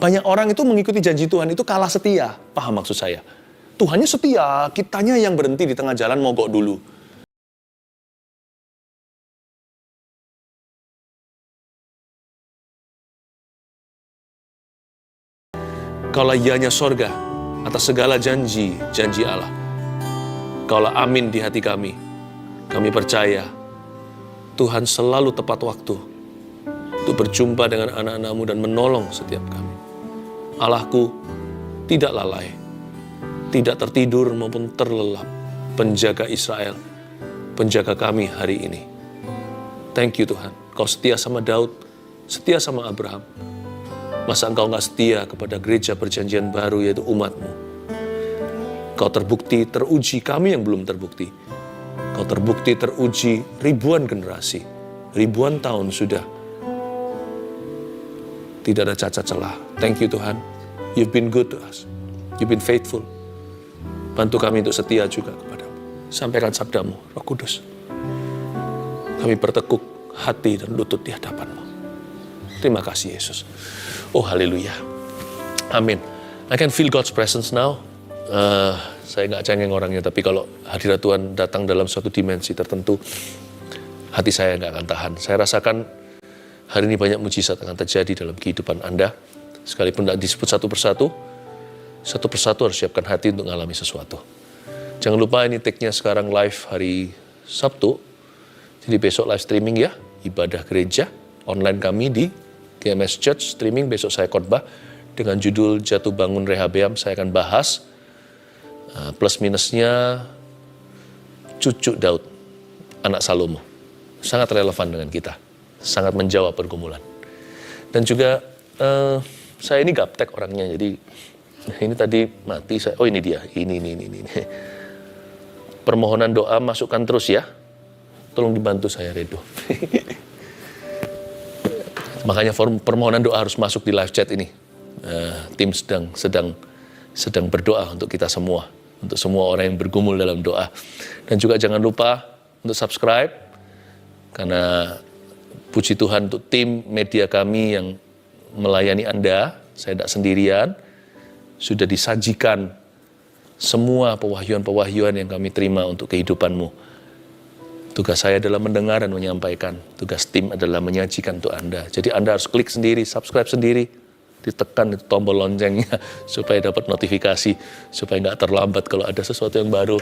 Banyak orang itu mengikuti janji Tuhan itu kalah setia. Paham maksud saya? Tuhannya setia, kitanya yang berhenti di tengah jalan mogok dulu. Kaulah ianya sorga atas segala janji Allah. Kaulah amin di hati kami. Kami percaya Tuhan selalu tepat waktu untuk berjumpa dengan anak-anak-Mu dan menolong setiap kami. Allahku tidak lalai, tidak tertidur maupun terlelap, penjaga Israel, penjaga kami hari ini. Thank you Tuhan, Kau setia sama Daud, setia sama Abraham. Masa Engkau nggak setia kepada gereja perjanjian baru, yaitu umat-Mu? Kau terbukti, teruji, kami yang belum terbukti. Kau terbukti, teruji ribuan generasi, ribuan tahun sudah. Tidak ada cacat celah. Thank you Tuhan, You've been good to us. You've been faithful. Bantu kami untuk setia juga kepadamu. Sampaikan sabdamu, Roh Kudus. Kami bertekuk hati dan lutut di hadapan-Mu. Terima kasih Yesus. Oh haleluya. Amin. I can feel God's presence now. Saya nggak cengeng orangnya, tapi kalau hadirat Tuhan datang dalam suatu dimensi tertentu, hati saya nggak akan tahan. Saya rasakan hari ini banyak mujizat akan terjadi dalam kehidupan Anda. Sekalipun tidak disebut satu persatu harus siapkan hati untuk mengalami sesuatu. Jangan lupa ini take-nya sekarang live hari Sabtu. Jadi besok live streaming ya, ibadah gereja online kami di GMS Church streaming. Besok saya khotbah dengan judul Jatuh Bangun Rehabeam. Saya akan bahas plus minusnya cucu Daud, anak Salomo. Sangat relevan dengan kita, sangat menjawab pergumulan. Dan juga saya ini gaptek orangnya, jadi ini tadi mati saya. Oh ini dia, ini. Permohonan doa masukkan terus ya. Tolong dibantu saya Redo. Makanya permohonan doa harus masuk di live chat ini. Tim sedang berdoa untuk kita semua, untuk semua orang yang bergumul dalam doa. Dan juga jangan lupa untuk subscribe, karena puji Tuhan untuk tim media kami yang melayani Anda, saya tidak sendirian, sudah disajikan semua pewahyuan-pewahyuan yang kami terima untuk kehidupanmu. Tugas saya adalah mendengar dan menyampaikan. Tugas tim adalah menyajikan untuk Anda. Jadi Anda harus klik sendiri, subscribe sendiri, ditekan itu tombol loncengnya supaya dapat notifikasi, supaya nggak terlambat kalau ada sesuatu yang baru.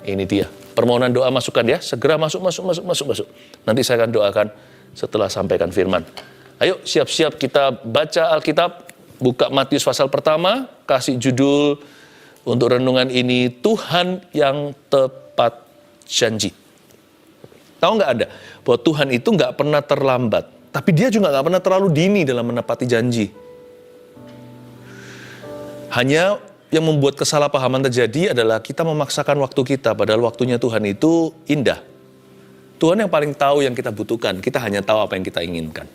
Ini dia. Permohonan doa masukkan ya, segera masuk. Nanti saya akan doakan setelah sampaikan firman. Ayo siap-siap kita baca Alkitab, buka Matius pasal pertama, kasih judul untuk renungan ini, Tuhan yang tepat janji. Tahu nggak ada bahwa Tuhan itu nggak pernah terlambat, tapi Dia juga nggak pernah terlalu dini dalam menepati janji. Hanya yang membuat kesalahpahaman terjadi adalah kita memaksakan waktu kita, padahal waktunya Tuhan itu indah. Tuhan yang paling tahu yang kita butuhkan, kita hanya tahu apa yang kita inginkan.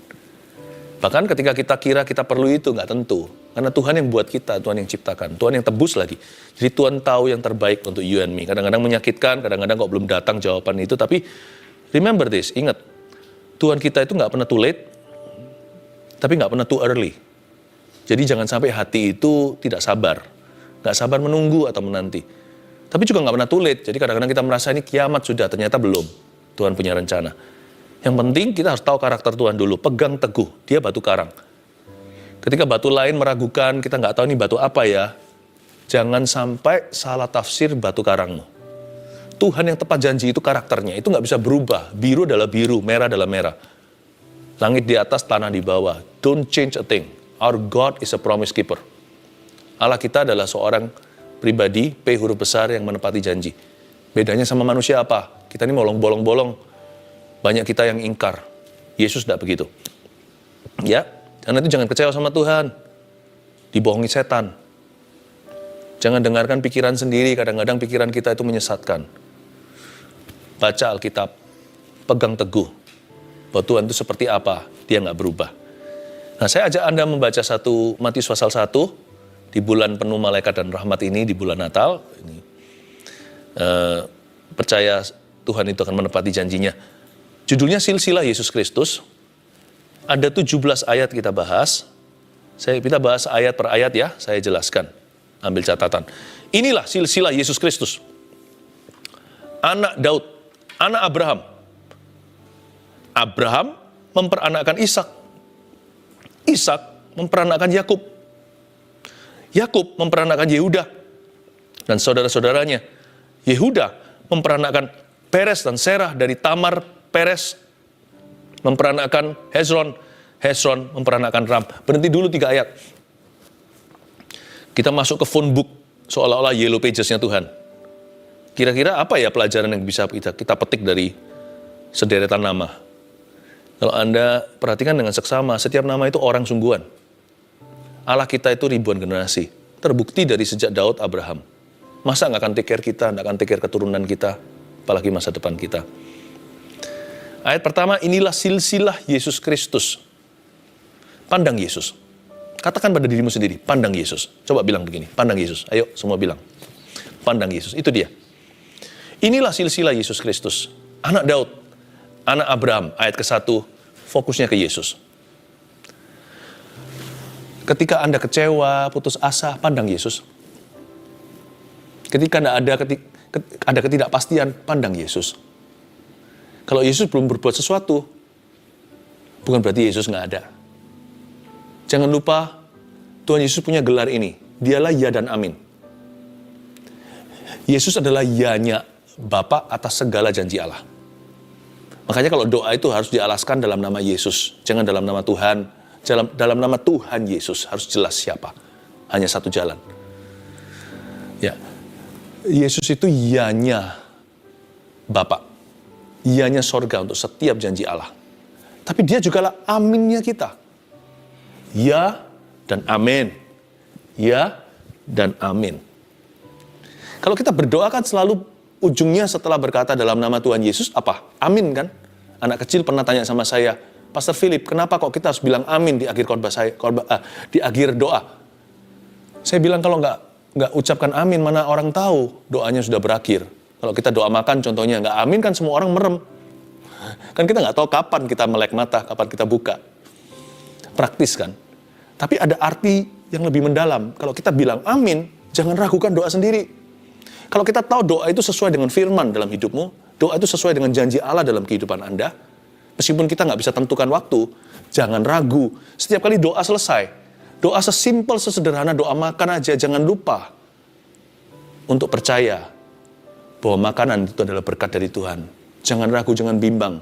Bahkan ketika kita kira kita perlu itu, nggak tentu. Karena Tuhan yang buat kita, Tuhan yang ciptakan, Tuhan yang tebus lagi. Jadi Tuhan tahu yang terbaik untuk you and me. Kadang-kadang menyakitkan, kadang-kadang kok belum datang jawaban itu, tapi remember this, ingat, Tuhan kita itu nggak pernah too late, tapi nggak pernah too early. Jadi jangan sampai hati itu tidak sabar, nggak sabar menunggu atau menanti. Tapi juga nggak pernah too late, jadi kadang-kadang kita merasa ini kiamat sudah, ternyata belum. Tuhan punya rencana. Yang penting kita harus tahu karakter Tuhan dulu, pegang teguh, Dia batu karang. Ketika batu lain meragukan, kita nggak tahu ini batu apa ya, jangan sampai salah tafsir batu karangmu. Tuhan yang tepat janji itu karakternya, itu nggak bisa berubah. Biru adalah biru, merah adalah merah. Langit di atas, tanah di bawah. Don't change a thing. Our God is a promise keeper. Allah kita adalah seorang pribadi, P huruf besar yang menepati janji. Bedanya sama manusia apa? Kita ini bolong-bolong. Banyak kita yang ingkar. Yesus tidak begitu. Ya, karena itu jangan kecewa sama Tuhan. Dibohongi setan. Jangan dengarkan pikiran sendiri, kadang-kadang pikiran kita itu menyesatkan. Baca Alkitab, pegang teguh bahwa Tuhan itu seperti apa, Dia nggak berubah. Nah, saya ajak Anda membaca Matius pasal 1 di bulan penuh malaikat dan rahmat ini, di bulan Natal. Ini, percaya Tuhan itu akan menepati janjinya. Judulnya Silsilah Yesus Kristus. Ada 17 ayat kita bahas. Kita bahas ayat per ayat ya, saya jelaskan. Ambil catatan. Inilah silsilah Yesus Kristus. Anak Daud, anak Abraham. Abraham memperanakkan Ishak. Ishak memperanakkan Yakub. Yakub memperanakkan Yehuda dan saudara-saudaranya. Yehuda memperanakkan Peres dan Serah dari Tamar. Peres memperanakkan Hezron. Hezron memperanakkan Ram. Berhenti dulu 3 ayat. Kita masuk ke phone book, seolah-olah yellow pages-nya Tuhan. Kira-kira apa ya pelajaran yang bisa kita petik dari sederetan nama? Kalau Anda perhatikan dengan seksama, setiap nama itu orang sungguhan. Allah kita itu ribuan generasi. Terbukti dari sejak Daud, Abraham. Masa nggak akan take care kita, nggak akan take care keturunan kita, apalagi masa depan kita. Ayat pertama, inilah silsilah Yesus Kristus. Pandang Yesus. Katakan pada dirimu sendiri, pandang Yesus. Coba bilang begini, pandang Yesus. Ayo semua bilang, pandang Yesus. Itu dia. Inilah silsilah Yesus Kristus. Anak Daud, anak Abraham. Ayat ke-1, fokusnya ke Yesus. Ketika Anda kecewa, putus asa, pandang Yesus. Ketika ada ketidakpastian, pandang Yesus. Kalau Yesus belum berbuat sesuatu, bukan berarti Yesus nggak ada. Jangan lupa, Tuhan Yesus punya gelar ini. Dialah ya dan amin. Yesus adalah ya-nya Bapa atas segala janji Allah. Makanya kalau doa itu harus dialaskan dalam nama Yesus. Jangan dalam nama Tuhan. Dalam nama Tuhan Yesus harus jelas siapa. Hanya satu jalan. Ya, Yesus itu ya-nya Bapa. Ya-nya sorga untuk setiap janji Allah. Tapi dia juga lah aminnya kita. Ya dan amin. Ya dan amin. Kalau kita berdoa kan selalu ujungnya setelah berkata dalam nama Tuhan Yesus, apa? Amin kan? Anak kecil pernah tanya sama saya, Pastor Philip, kenapa kok kita harus bilang amin di akhir di akhir doa? Saya bilang kalau nggak ucapkan amin, mana orang tahu doanya sudah berakhir. Kalau kita doa makan contohnya, nggak amin kan semua orang merem. Kan kita nggak tahu kapan kita melek mata, kapan kita buka. Praktis kan? Tapi ada arti yang lebih mendalam. Kalau kita bilang amin, jangan ragukan doa sendiri. Kalau kita tahu doa itu sesuai dengan firman dalam hidupmu, doa itu sesuai dengan janji Allah dalam kehidupan Anda, meskipun kita nggak bisa tentukan waktu, jangan ragu. Setiap kali doa selesai, doa sesimpel, sesederhana, doa makan aja, jangan lupa untuk percaya bahwa makanan itu adalah berkat dari Tuhan. Jangan ragu, jangan bimbang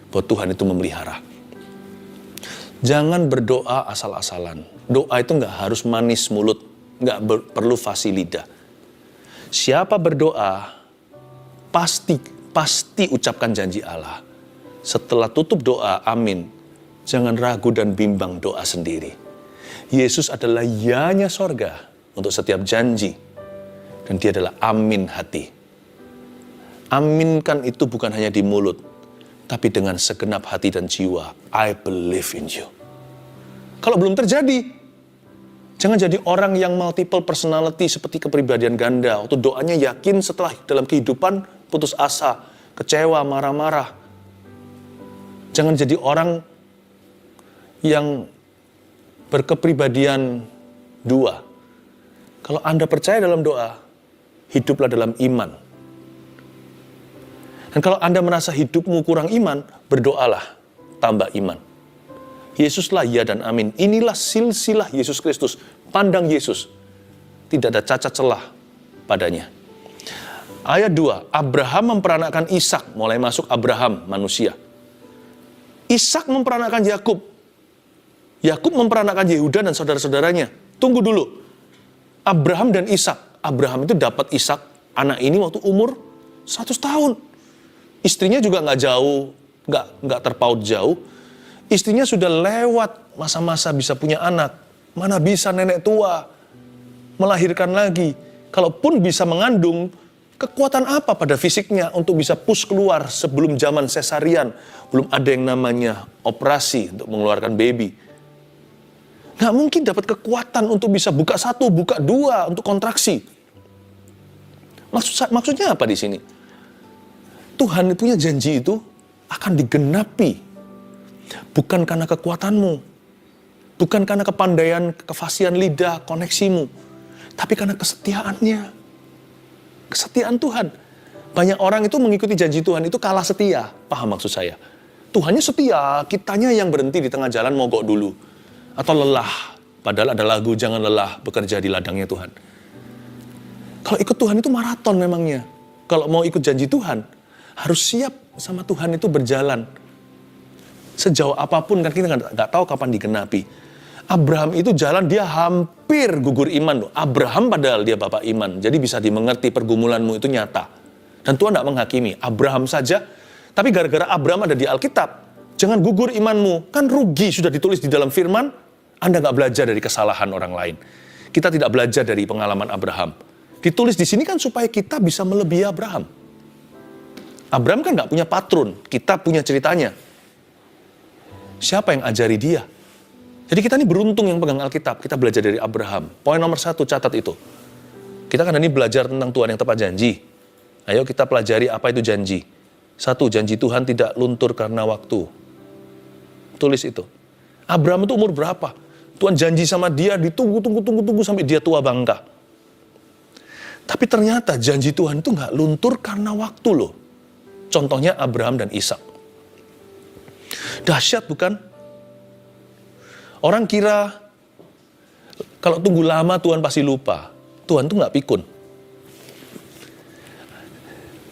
bahwa Tuhan itu memelihara. Jangan berdoa asal-asalan. Doa itu nggak harus manis mulut, nggak perlu fasih lidah. Siapa berdoa, pasti ucapkan janji Allah. Setelah tutup doa, amin. Jangan ragu dan bimbang doa sendiri. Yesus adalah ya-nya sorga untuk setiap janji. Dan dia adalah amin hati. Aminkan itu bukan hanya di mulut, tapi dengan segenap hati dan jiwa. I believe in you. Kalau belum terjadi, jangan jadi orang yang multiple personality seperti kepribadian ganda. Waktu doanya yakin, setelah dalam kehidupan putus asa, kecewa, marah-marah. Jangan jadi orang yang berkepribadian dua. Kalau Anda percaya dalam doa, hiduplah dalam iman. Dan kalau Anda merasa hidupmu kurang iman, berdoalah, tambah iman. Yesuslah ya dan amin. Inilah silsilah Yesus Kristus. Pandang Yesus. Tidak ada cacat celah padanya. Ayat 2, Abraham memperanakkan Ishak. Mulai masuk Abraham, manusia. Ishak memperanakkan Yakub. Yakub memperanakkan Yehuda dan saudara-saudaranya. Tunggu dulu. Abraham dan Ishak. Abraham itu dapat Ishak, anak ini waktu umur 100 tahun. Istrinya juga nggak jauh, nggak terpaut jauh. Istrinya sudah lewat masa-masa bisa punya anak. Mana bisa nenek tua melahirkan lagi. Kalaupun bisa mengandung, kekuatan apa pada fisiknya untuk bisa push keluar sebelum zaman sesarian. Belum ada yang namanya operasi untuk mengeluarkan baby. Nggak mungkin dapat kekuatan untuk bisa buka 1, buka 2 untuk kontraksi. Maksudnya apa di sini? Tuhan punya janji itu akan digenapi. Bukan karena kekuatanmu. Bukan karena kepandaian, kefasihan lidah, koneksimu. Tapi karena kesetiaannya. Kesetiaan Tuhan. Banyak orang itu mengikuti janji Tuhan itu kalah setia. Paham maksud saya? Tuhannya setia, kitanya yang berhenti di tengah jalan mogok dulu. Atau lelah. Padahal ada lagu, jangan lelah bekerja di ladangnya Tuhan. Kalau ikut Tuhan itu maraton memangnya. Kalau mau ikut janji Tuhan, harus siap sama Tuhan itu berjalan. Sejauh apapun kan kita nggak tahu kapan digenapi. Abraham itu jalan, dia hampir gugur iman loh. Abraham padahal dia bapak iman. Jadi bisa dimengerti pergumulanmu itu nyata. Dan Tuhan tidak menghakimi. Abraham saja. Tapi gara-gara Abraham ada di Alkitab. Jangan gugur imanmu. Kan rugi sudah ditulis di dalam firman. Anda nggak belajar dari kesalahan orang lain. Kita tidak belajar dari pengalaman Abraham. Ditulis di sini kan supaya kita bisa melebihi Abraham. Abraham kan nggak punya patron. Kita punya ceritanya. Siapa yang ajari dia? Jadi kita ini beruntung yang pegang Alkitab. Kita belajar dari Abraham. Poin nomor 1, catat itu. Kita kan ini belajar tentang Tuhan yang tepat janji. Ayo kita pelajari apa itu janji. 1, janji Tuhan tidak luntur karena waktu. Tulis itu. Abraham itu umur berapa? Tuhan janji sama dia, ditunggu sampai dia tua bangka. Tapi ternyata janji Tuhan itu nggak luntur karena waktu loh. Contohnya Abraham dan Ishak. Dahsyat bukan? Orang kira kalau tunggu lama Tuhan pasti lupa. Tuhan tuh nggak pikun.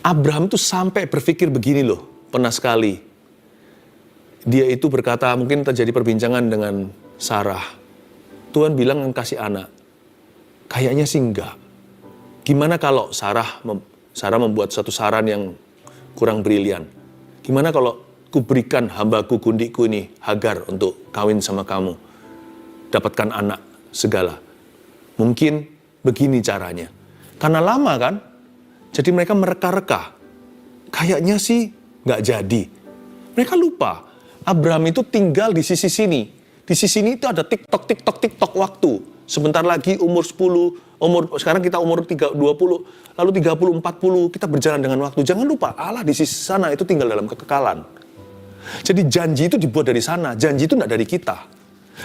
Abraham tuh sampai berpikir begini loh, pernah sekali. Dia itu berkata, mungkin terjadi perbincangan dengan Sarah. Tuhan bilang kasih anak. Kayaknya sih enggak. Gimana kalau Sarah membuat satu saran yang kurang brilian? Gimana kalau kuberikan hambaku gundikku ini Hagar untuk kawin sama kamu, dapatkan anak segala. Mungkin begini caranya. Karena lama kan, jadi mereka mereka-reka. Kayaknya sih nggak jadi. Mereka lupa. Abraham itu tinggal di sisi sini. Di sisi ini itu ada TikTok waktu. Sebentar lagi umur 10, sekarang kita umur 20, lalu 30, 40, kita berjalan dengan waktu. Jangan lupa, Allah di sisi sana itu tinggal dalam kekekalan. Jadi janji itu dibuat dari sana, janji itu tidak dari kita.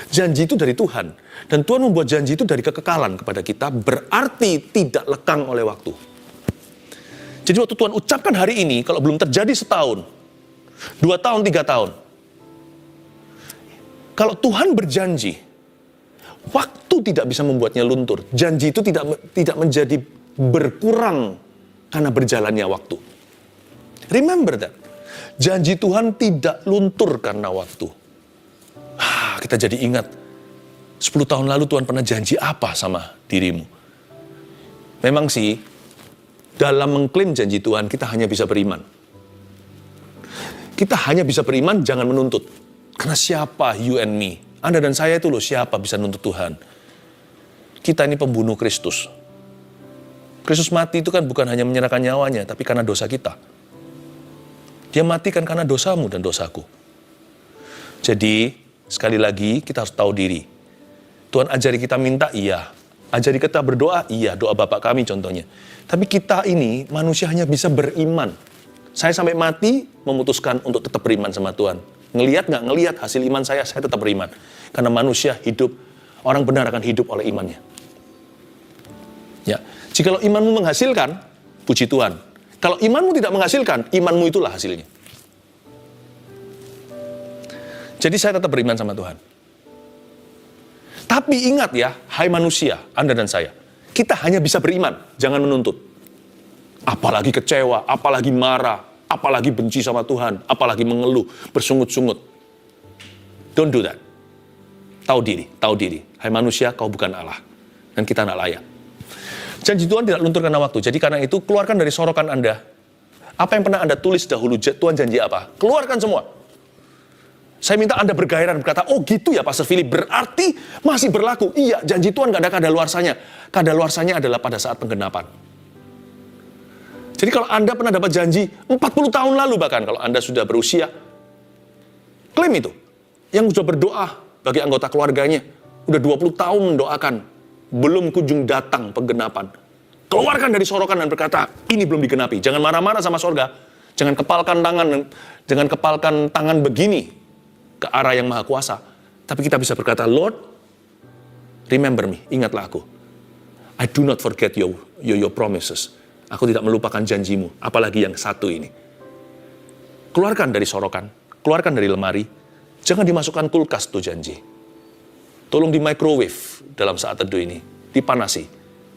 Janji itu dari Tuhan. Dan Tuhan membuat janji itu dari kekekalan kepada kita, berarti tidak lekang oleh waktu. Jadi waktu Tuhan ucapkan hari ini, kalau belum terjadi setahun, 2 tahun, 3 tahun. Kalau Tuhan berjanji, waktu tidak bisa membuatnya luntur. Janji itu tidak menjadi berkurang karena berjalannya waktu. Remember that. Janji Tuhan tidak luntur karena waktu. Kita jadi ingat, 10 tahun lalu Tuhan pernah janji apa sama dirimu? Memang sih, dalam mengklaim janji Tuhan, kita hanya bisa beriman. Kita hanya bisa beriman, jangan menuntut. Karena siapa you and me? Anda dan saya itu loh, siapa bisa nuntut Tuhan? Kita ini pembunuh Kristus. Kristus mati itu kan bukan hanya menyerahkan nyawanya, tapi karena dosa kita. Dia mati kan karena dosamu dan dosaku. Jadi, sekali lagi kita harus tahu diri. Tuhan ajari kita minta, iya. Ajari kita berdoa, iya. Doa Bapak kami contohnya. Tapi kita ini manusia hanya bisa beriman. Saya sampai mati memutuskan untuk tetap beriman sama Tuhan. Ngelihat nggak ngelihat hasil iman saya tetap beriman. Karena manusia hidup, orang benar akan hidup oleh imannya. Ya, jikalau imanmu menghasilkan, puji Tuhan. Kalau imanmu tidak menghasilkan, imanmu itulah hasilnya. Jadi saya tetap beriman sama Tuhan. Tapi ingat ya, hai manusia, Anda dan saya, kita hanya bisa beriman, jangan menuntut. Apalagi kecewa, apalagi marah, apalagi benci sama Tuhan, apalagi mengeluh, bersungut-sungut. Don't do that. Tahu diri. Hai manusia, kau bukan Allah. Dan kita tidak layak. Janji Tuhan tidak luntur karena waktu. Jadi karena itu, keluarkan dari sorokan Anda. Apa yang pernah Anda tulis dahulu, Tuhan janji apa? Keluarkan semua. Saya minta Anda bergairah dan berkata, oh gitu ya Pastor Philip, berarti masih berlaku. Iya, janji Tuhan gak ada kadaluarsanya. Kadaluarsanya adalah pada saat penggenapan. Jadi kalau Anda pernah dapat janji 40 tahun lalu bahkan, kalau Anda sudah berusia, klaim itu. Yang sudah berdoa bagi anggota keluarganya, udah 20 tahun mendoakan, belum kunjung datang penggenapan. Keluarkan dari sorokan dan berkata, ini belum digenapi. Jangan marah-marah sama sorga. Jangan kepalkan tangan begini ke arah yang maha kuasa. Tapi kita bisa berkata, Lord, remember me, ingatlah aku. I do not forget your promises. Aku tidak melupakan janjimu, apalagi yang satu ini. Keluarkan dari sorokan, keluarkan dari lemari, jangan dimasukkan kulkas tuh janji. Tolong di microwave dalam saat teduh ini, dipanasi,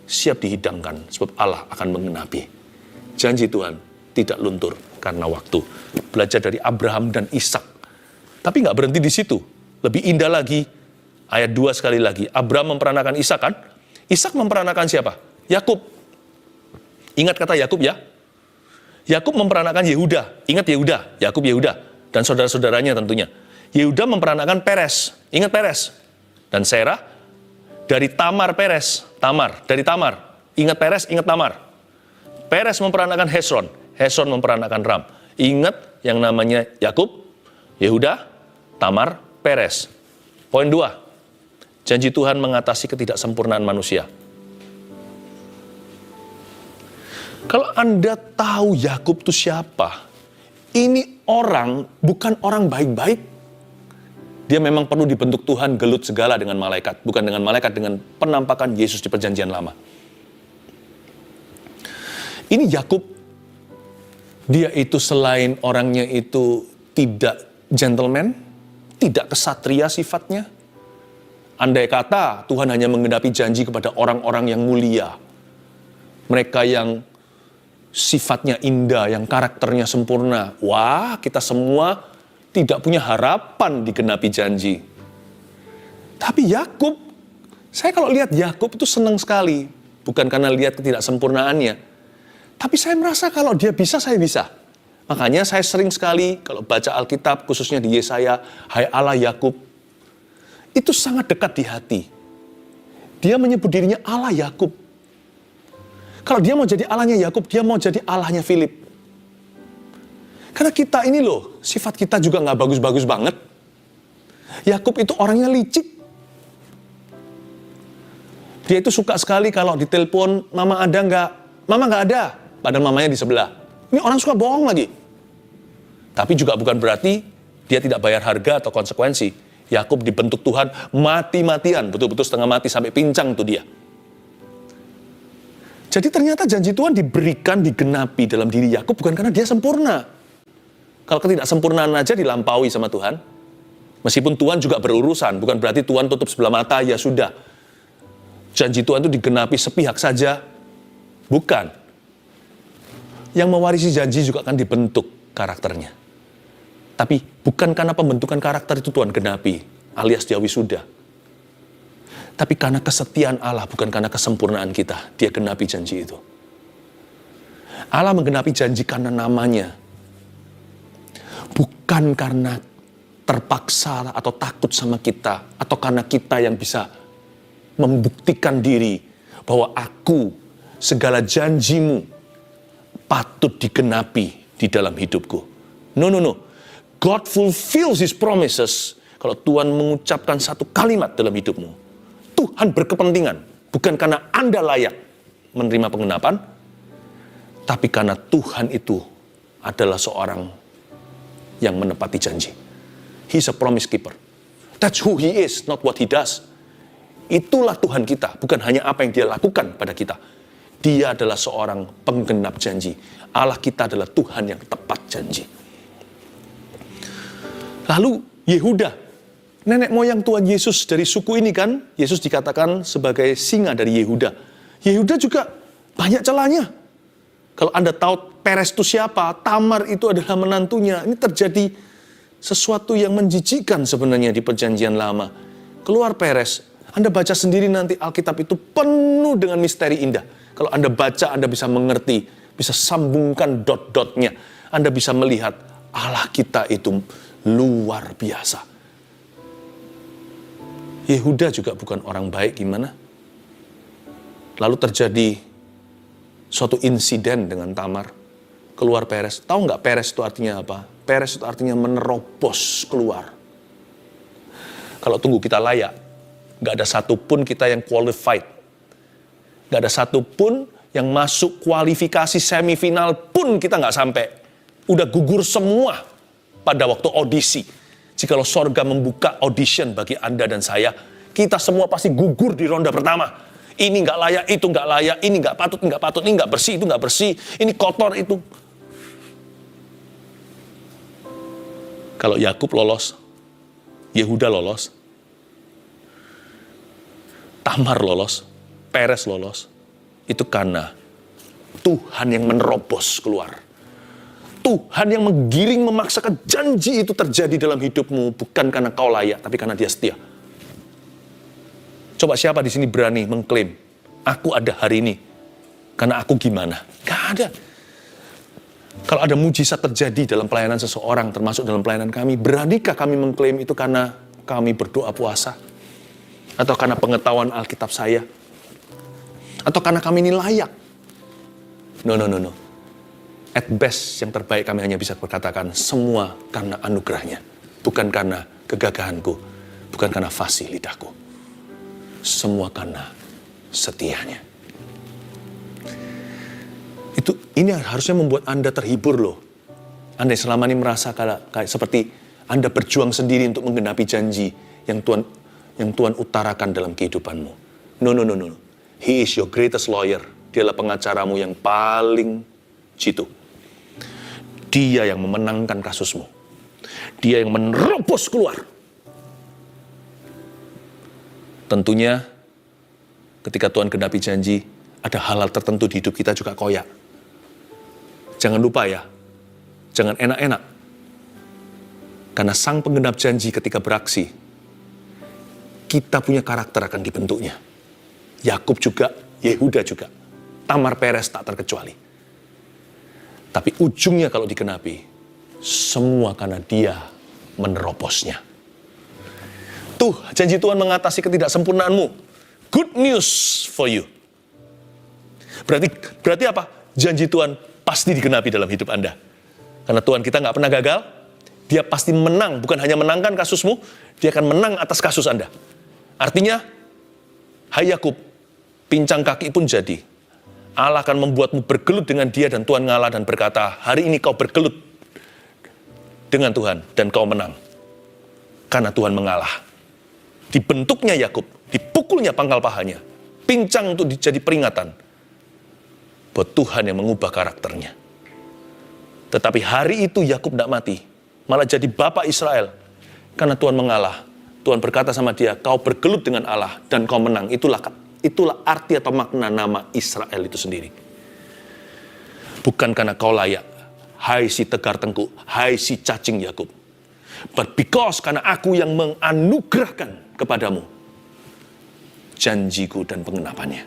siap dihidangkan, sebab Allah akan menggenapi. Janji Tuhan tidak luntur karena waktu. Belajar dari Abraham dan Ishak. Tapi nggak berhenti di situ. Lebih indah lagi, ayat 2 sekali lagi. Abraham memperanakan Ishak kan? Ishak memperanakan siapa? Yakub. Ingat kata Yakub ya? Yakub memperanakan Yehuda. Ingat Yehuda, Yakub Yehuda. Dan saudara-saudaranya tentunya. Yehuda memperanakan Peres. Ingat Peres. Dan Serah dari Tamar Peres. Tamar, dari Tamar. Ingat Peres, ingat Tamar. Peres memperanakan Hesron. Hesron memperanakan Ram. Ingat yang namanya Yakub, Yehuda, Tamar, Peres. Poin 2. Janji Tuhan mengatasi ketidaksempurnaan manusia. Kalau Anda tahu Yakub itu siapa, ini orang bukan orang baik-baik. Dia memang perlu dibentuk Tuhan gelut segala dengan malaikat. Bukan dengan malaikat, dengan penampakan Yesus di perjanjian lama. Ini Yakub, dia itu selain orangnya itu tidak gentleman, tidak kesatria sifatnya. Andai kata Tuhan hanya menggenapi janji kepada orang-orang yang mulia. Mereka yang sifatnya indah, yang karakternya sempurna. Wah, kita semua tidak punya harapan digenapi janji. Tapi Yakub, saya kalau lihat Yakub itu senang sekali. Bukan karena lihat ketidaksempurnaannya. Tapi saya merasa kalau dia bisa, saya bisa. Makanya saya sering sekali kalau baca Alkitab, khususnya di Yesaya, hai Allah Yakub, itu sangat dekat di hati. Dia menyebut dirinya Allah Yakub. Kalau dia mau jadi Allahnya Yakub, dia mau jadi Allahnya Philip. Karena kita ini loh, sifat kita juga nggak bagus-bagus banget. Yakub itu orangnya licik. Dia itu suka sekali kalau ditelepon, mama ada nggak? Mama nggak ada. Padahal mamanya di sebelah. Ini orang suka bohong lagi. Tapi juga bukan berarti dia tidak bayar harga atau konsekuensi. Yakub dibentuk Tuhan mati-matian, betul-betul setengah mati sampai pincang tuh dia. Jadi ternyata janji Tuhan diberikan, digenapi dalam diri Yakub bukan karena dia sempurna. Kalau ketidaksempurnaan aja dilampaui sama Tuhan, meskipun Tuhan juga berurusan, bukan berarti Tuhan tutup sebelah mata, ya sudah. Janji Tuhan itu digenapi sepihak saja, bukan. Yang mewarisi janji juga akan dibentuk karakternya. Tapi bukan karena pembentukan karakter itu Tuhan genapi, alias dia wisuda. Tapi karena kesetiaan Allah, bukan karena kesempurnaan kita, dia genapi janji itu. Allah menggenapi janji karena namanya. Bukan karena terpaksa atau takut sama kita, atau karena kita yang bisa membuktikan diri bahwa aku, segala janjimu, patut digenapi di dalam hidupku. No. God fulfills His promises kalau Tuhan mengucapkan satu kalimat dalam hidupmu. Tuhan berkepentingan, bukan karena Anda layak menerima pengenapan, tapi karena Tuhan itu adalah seorang yang menepati janji. He's a promise keeper. That's who He is, not what He does. Itulah Tuhan kita, bukan hanya apa yang Dia lakukan pada kita. Dia adalah seorang penggenap janji. Allah kita adalah Tuhan yang tepat janji. Lalu Yehuda, nenek moyang Tuhan Yesus dari suku ini kan, Yesus dikatakan sebagai singa dari Yehuda. Yehuda juga banyak celahnya. Kalau Anda tahu Peres itu siapa, Tamar itu adalah menantunya. Ini terjadi sesuatu yang menjijikkan sebenarnya di perjanjian lama. Keluar Peres, Anda baca sendiri nanti Alkitab itu penuh dengan misteri indah. Kalau Anda baca, Anda bisa mengerti, bisa sambungkan dot-dotnya. Anda bisa melihat Allah kita itu luar biasa. Yehuda juga bukan orang baik, gimana? Lalu terjadi suatu insiden dengan Tamar. Keluar Peres. Tahu nggak Peres itu artinya apa? Peres itu artinya menerobos keluar. Kalau tunggu kita layak, nggak ada satupun kita yang qualified. Nggak ada satupun yang masuk kualifikasi semifinal pun kita nggak sampai. Udah gugur semua pada waktu audisi. Jikalau sorga membuka audition bagi Anda dan saya, kita semua pasti gugur di ronde pertama. Ini nggak layak, itu nggak layak, ini nggak patut, ini nggak bersih, itu nggak bersih, ini kotor, itu. Kalau Yakub lolos, Yehuda lolos, Tamar lolos, Peres lolos, itu karena Tuhan yang menerobos keluar. Tuhan yang menggiring, memaksakan janji itu terjadi dalam hidupmu, bukan karena kau layak, tapi karena Dia setia. Coba siapa di sini berani mengklaim, aku ada hari ini, karena aku gimana? Gak ada. Kalau ada mujizat terjadi dalam pelayanan seseorang, termasuk dalam pelayanan kami, beranikah kami mengklaim itu karena kami berdoa puasa? Atau karena pengetahuan Alkitab saya? Atau karena kami ini layak? No. At best, yang terbaik kami hanya bisa berkatakan, semua karena anugerahnya. Bukan karena kegagahanku, bukan karena fasih lidahku. Semua karena setianya. Ini harusnya membuat Anda terhibur loh. Anda selama ini merasa kayak seperti Anda berjuang sendiri untuk menggenapi janji yang Tuhan utarakan dalam kehidupanmu. No. He is your greatest lawyer. Dialah pengacaramu yang paling jitu. Dia yang memenangkan kasusmu. Dia yang menerobos keluar. Tentunya ketika Tuhan genapi janji, ada hal-hal tertentu di hidup kita juga koyak. Jangan lupa ya, jangan enak-enak. Karena sang penggenap janji ketika beraksi, kita punya karakter akan dibentuknya. Yakub juga, Yehuda juga, Tamar Peres tak terkecuali. Tapi ujungnya kalau digenapi, semua karena Dia menerobosnya. Tuh, janji Tuhan mengatasi ketidaksempurnaanmu. Good news for you. Berarti apa? Janji Tuhan pasti digenapi dalam hidup Anda. Karena Tuhan kita nggak pernah gagal, Dia pasti menang. Bukan hanya menangkan kasusmu, Dia akan menang atas kasus Anda. Artinya, hai Yakub, pincang kaki pun jadi. Allah akan membuatmu bergelut dengan Dia dan Tuhan ngalah dan berkata, hari ini kau bergelut dengan Tuhan dan kau menang. Karena Tuhan mengalah. Dibentuknya Yakub, dipukulnya pangkal pahanya, pincang untuk jadi peringatan bahwa Tuhan yang mengubah karakternya. Tetapi hari itu Yakub tidak mati, malah jadi bapak Israel. Karena Tuhan mengalah. Tuhan berkata sama dia, kau bergelut dengan Allah dan kau menang. Itulah arti atau makna nama Israel itu sendiri. Bukan karena kau layak, hai si tegar tengkuk, hai si cacing Yakub. But because karena aku yang menganugerahkan kepadamu janjiku dan pengenapannya.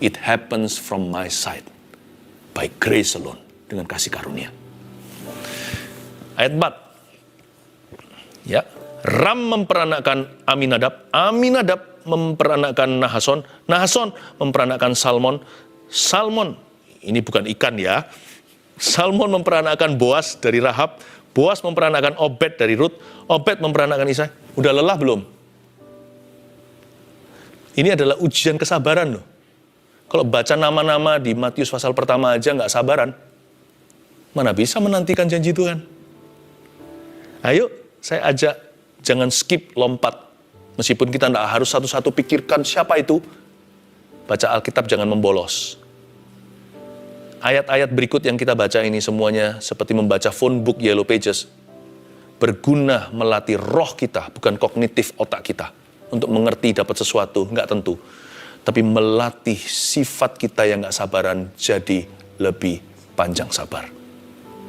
It happens from my side by grace alone, dengan kasih karunia. Ayat 4. Ya, Ram memperanakkan Aminadab, Aminadab memperanakkan Nahason, Nahason memperanakkan Salmon, Salmon, ini bukan ikan ya, Salmon memperanakkan Boas dari Rahab, Boas memperanakkan Obed dari Rut, Obed memperanakkan Isai. Udah lelah belum? Ini adalah ujian kesabaran loh. Kalau baca nama-nama di Matius pasal pertama aja nggak sabaran, mana bisa menantikan janji Tuhan? Ayo, saya ajak, jangan skip, lompat. Meskipun kita nggak harus satu-satu pikirkan siapa itu, baca Alkitab jangan membolos. Ayat-ayat berikut yang kita baca ini semuanya seperti membaca phone book Yellow Pages. Berguna melatih roh kita, bukan kognitif otak kita. Untuk mengerti dapat sesuatu, nggak tentu. Tapi melatih sifat kita yang nggak sabaran jadi lebih panjang sabar.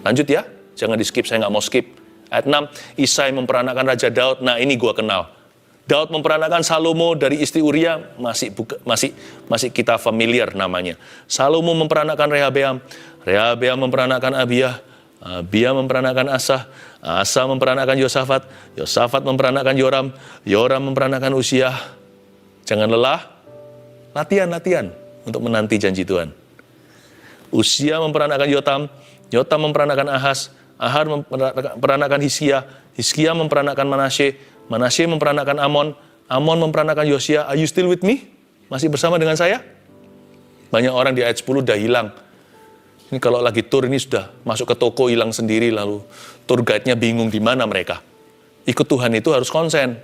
Lanjut ya, jangan di skip, saya nggak mau skip. Ayat 6, Isai memperanakkan Raja Daud, nah ini gua kenal. Daud memperanakkan Salomo dari istri Uria, masih kita familiar namanya. Salomo memperanakkan Rehabeam, Rehabeam memperanakkan Abiyah, Abiyah memperanakkan Asa, Asa memperanakkan Yosafat, Yosafat memperanakkan Yoram, Yoram memperanakkan Uziah. Jangan lelah, latihan untuk menanti janji Tuhan. Uziah memperanakkan Yotam, Yotam memperanakkan Ahaz, Ahaz memperanakkan Hizkia, Hizkia memperanakkan Manasye, Manasye memperanakkan Amon, Amon memperanakkan Yosia. Are you still with me? Masih bersama dengan saya? Banyak orang di ayat 10 udah hilang. Ini kalau lagi tur ini sudah masuk ke toko hilang sendiri, lalu tour guide-nya bingung di mana mereka. Ikut Tuhan itu harus konsen.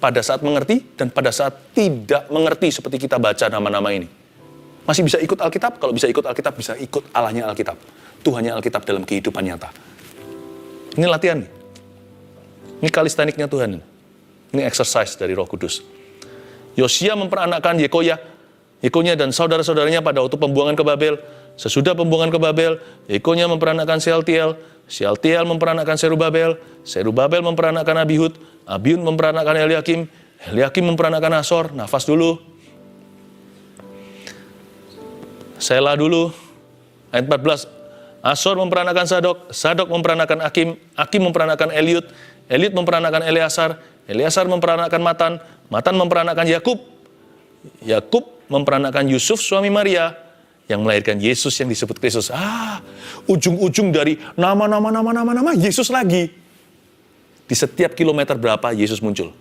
Pada saat mengerti dan pada saat tidak mengerti seperti kita baca nama-nama ini. Masih bisa ikut Alkitab? Kalau bisa ikut Alkitab, bisa ikut Allahnya Alkitab. Tuhannya Alkitab dalam kehidupan nyata. Ini latihan. Ini kalisteniknya Tuhan. Ini exercise dari Roh Kudus. Yosia memperanakkan Yekonya dan saudara-saudaranya pada waktu pembuangan ke Babel. Sesudah pembuangan ke Babel, Yekonya memperanakkan Sealtiel memperanakkan Serubabel memperanakkan Abihud memperanakkan Eliakim memperanakkan Asor. Nafas dulu. Selah dulu. Ayat 14. Asor memperanakkan Sadok memperanakkan Akim memperanakkan Eliud memperanakkan Eleasar memperanakkan Matan memperanakkan Yakub memperanakkan Yusuf suami Maria yang melahirkan Yesus yang disebut Kristus. Ujung-ujung dari nama Yesus lagi. Di setiap kilometer berapa Yesus muncul.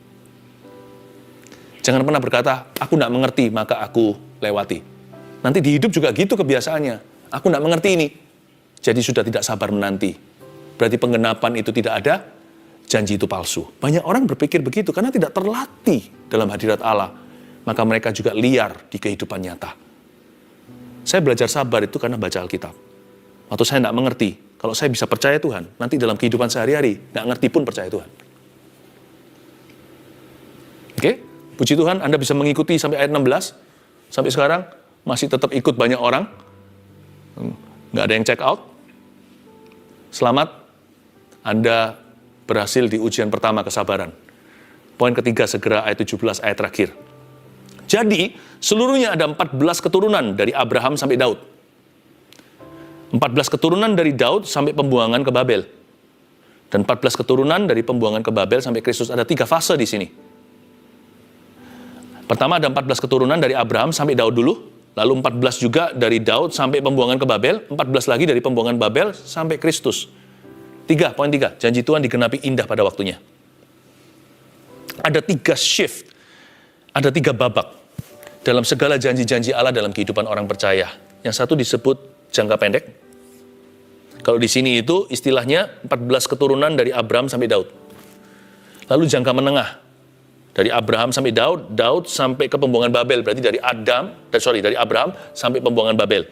Jangan pernah berkata, aku tidak mengerti maka aku lewati. Nanti di hidup juga gitu kebiasaannya. Aku tidak mengerti ini. Jadi sudah tidak sabar menanti. Berarti penggenapan itu tidak ada, janji itu palsu. Banyak orang berpikir begitu karena tidak terlatih dalam hadirat Allah. Maka mereka juga liar di kehidupan nyata. Saya belajar sabar itu karena baca Alkitab. Waktu saya tidak mengerti, kalau saya bisa percaya Tuhan, nanti dalam kehidupan sehari-hari, tidak ngerti pun percaya Tuhan. Oke? Puji Tuhan, Anda bisa mengikuti sampai ayat 16. Sampai sekarang, masih tetap ikut banyak orang. Nggak ada yang check out. Selamat, Anda berhasil di ujian pertama kesabaran. Poin ketiga segera ayat 17, ayat terakhir. Jadi, seluruhnya ada 14 keturunan dari Abraham sampai Daud. 14 keturunan dari Daud sampai pembuangan ke Babel. Dan 14 keturunan dari pembuangan ke Babel sampai Kristus. Ada 3 fase di sini. Pertama ada 14 keturunan dari Abraham sampai Daud dulu. Lalu 14 juga dari Daud sampai pembuangan ke Babel. 14 lagi dari pembuangan Babel sampai Kristus. Poin 3. Janji Tuhan digenapi indah pada waktunya. Ada 3 shift. Ada 3 babak. Dalam segala janji-janji Allah dalam kehidupan orang percaya. Yang satu disebut jangka pendek. Kalau di sini itu istilahnya 14 keturunan dari Abraham sampai Daud. Lalu jangka menengah. Dari Abraham sampai Daud, Daud sampai ke pembuangan Babel. Berarti dari Abraham sampai pembuangan Babel.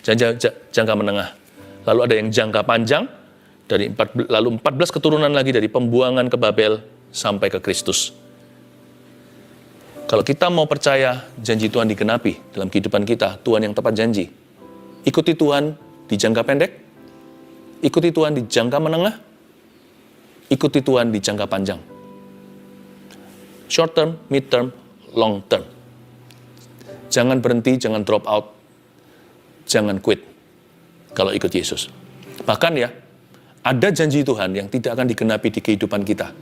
Jangka menengah. Lalu ada yang jangka panjang. Lalu 14 keturunan lagi dari pembuangan ke Babel sampai ke Kristus. Kalau kita mau percaya janji Tuhan digenapi dalam kehidupan kita, Tuhan yang tepat janji. Ikuti Tuhan di jangka pendek, ikuti Tuhan di jangka menengah, ikuti Tuhan di jangka panjang. Short term, mid term, long term. Jangan berhenti, jangan drop out, jangan quit kalau ikut Yesus. Bahkan ya, ada janji Tuhan yang tidak akan digenapi di kehidupan kita.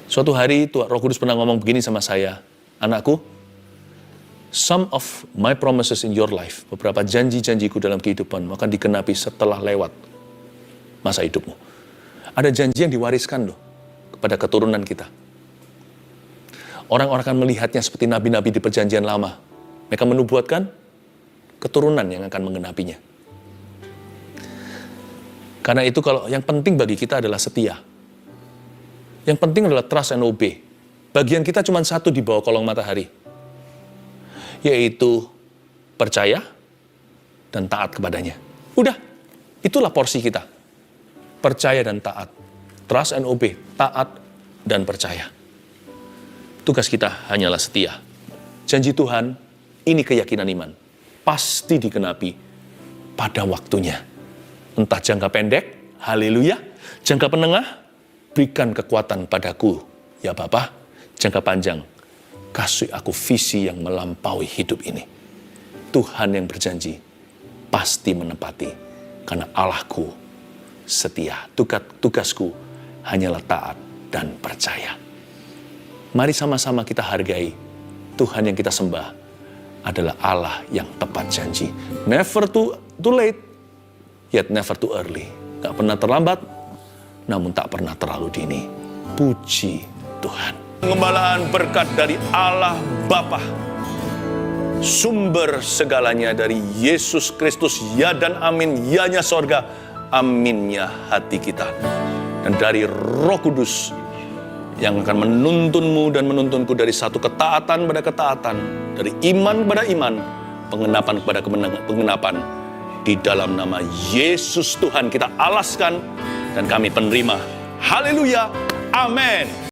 Suatu hari Roh Kudus pernah ngomong begini sama saya, anakku, some of my promises in your life, beberapa janji-janjiku dalam kehidupan akan digenapi setelah lewat masa hidupmu. Ada janji yang diwariskan loh kepada keturunan kita. Orang-orang akan melihatnya seperti nabi-nabi di perjanjian lama. Mereka menubuatkan keturunan yang akan menggenapinya. Karena itu kalau yang penting bagi kita adalah setia. Yang penting adalah trust and obey. Bagian kita cuma satu di bawah kolong matahari. Yaitu percaya dan taat kepadanya. Udah, itulah porsi kita. Percaya dan taat. Trust and obey, taat dan percaya. Tugas kita hanyalah setia. Janji Tuhan, ini keyakinan iman. Pasti digenapi pada waktunya. Entah jangka pendek, haleluya. Jangka penengah, berikan kekuatan padaku, ya Bapa. Jangka panjang, kasih aku visi yang melampaui hidup ini. Tuhan yang berjanji, pasti menepati. Karena Allahku setia. Tugasku hanyalah taat dan percaya. Mari sama-sama kita hargai Tuhan yang kita sembah adalah Allah yang tepat janji. Never too late, yet never too early. Gak pernah terlambat, namun tak pernah terlalu dini. Puji Tuhan. Pengembalaan berkat dari Allah Bapa, sumber segalanya dari Yesus Kristus, ya dan amin, ya-nya sorga, aminnya hati kita. dan dari Roh Kudus yang akan menuntunmu dan menuntunku dari satu ketaatan pada ketaatan, dari iman pada iman, pengenapan kepada pengenapan. Di dalam nama Yesus Tuhan kita alaskan dan kami penerima. Haleluya. Amin.